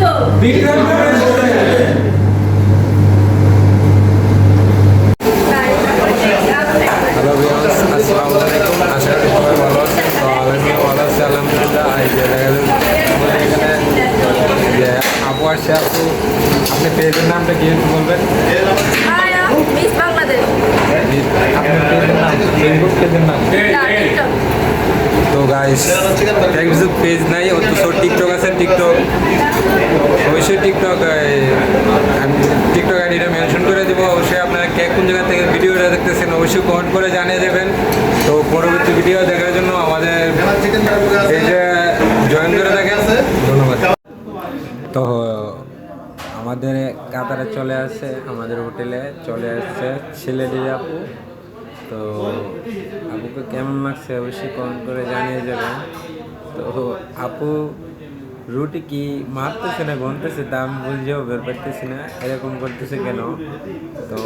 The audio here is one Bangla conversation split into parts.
হ্যালো ভিউয়ার্স, আসসালামু আলাইকুম। আশা করি সবাই ভালো আছেন। তো আমিও ভালো আছি আলহামদুলিল্লাহ। এই যে দেখা যাচ্ছে এখানে যে আপু আসছে। আপু, আপনি পেজের নামটা কি একটু বলবেন? মিস বাংলাদেশ। আপনার পেজের নাম, ফেসবুক পেজের নাম? তো গাইস, ফেসবুক পেজ নাই, অথচ টিকটক আছে। টিকটক অবশ্যই আমি টিকটক আইডিটা মেনশন করে দেবো। অবশ্যই আপনারা কে কোন জায়গা থেকে ভিডিওটা দেখতেছেন অবশ্যই কমেন্ট করে জানিয়ে দেবেন। তো পরবর্তী ভিডিও দেখার জন্য আমাদের পেজে জয়েন করে থাকেন। ধন্যবাদ। তো আমাদের কাতারে চলে আসছে, আমাদের হোটেলে চলে আসছে ছেলেটির আপু। তো আপুকে কেমন লাগছে অবশ্যই কমেন্ট করে জানিয়ে যাবেন। তো আপু রুটি কি মারতেছে না গনতেছে তা আমি বুঝেও বের পারতেছি না, এরকম করতেছে কেন। তো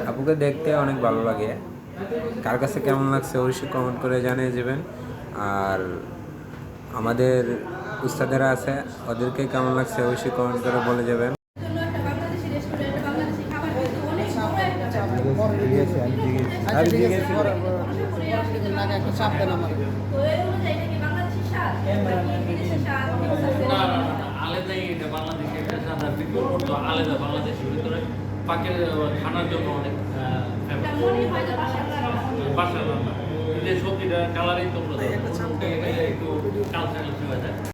আপুকে দেখতে অনেক ভালো লাগে। কার কাছে কেমন লাগছে অবশ্যই কমেন্ট করে জানিয়ে যাবেন। আর আমাদের উস্তাদেরা আছে, ওদেরকে কেমন লাগছে অবশ্যই কমেন্ট করে বলে যাবেন। আলাদাই এটা বাংলাদেশে একটা সাদা বিক্রি করতো আলাদা বাংলাদেশের ভিতরে পাকের খানার জন্য অনেক বাসার রান্না যে সবজিটা কালারিং তো একটু কালচারাল হয়ে যায়।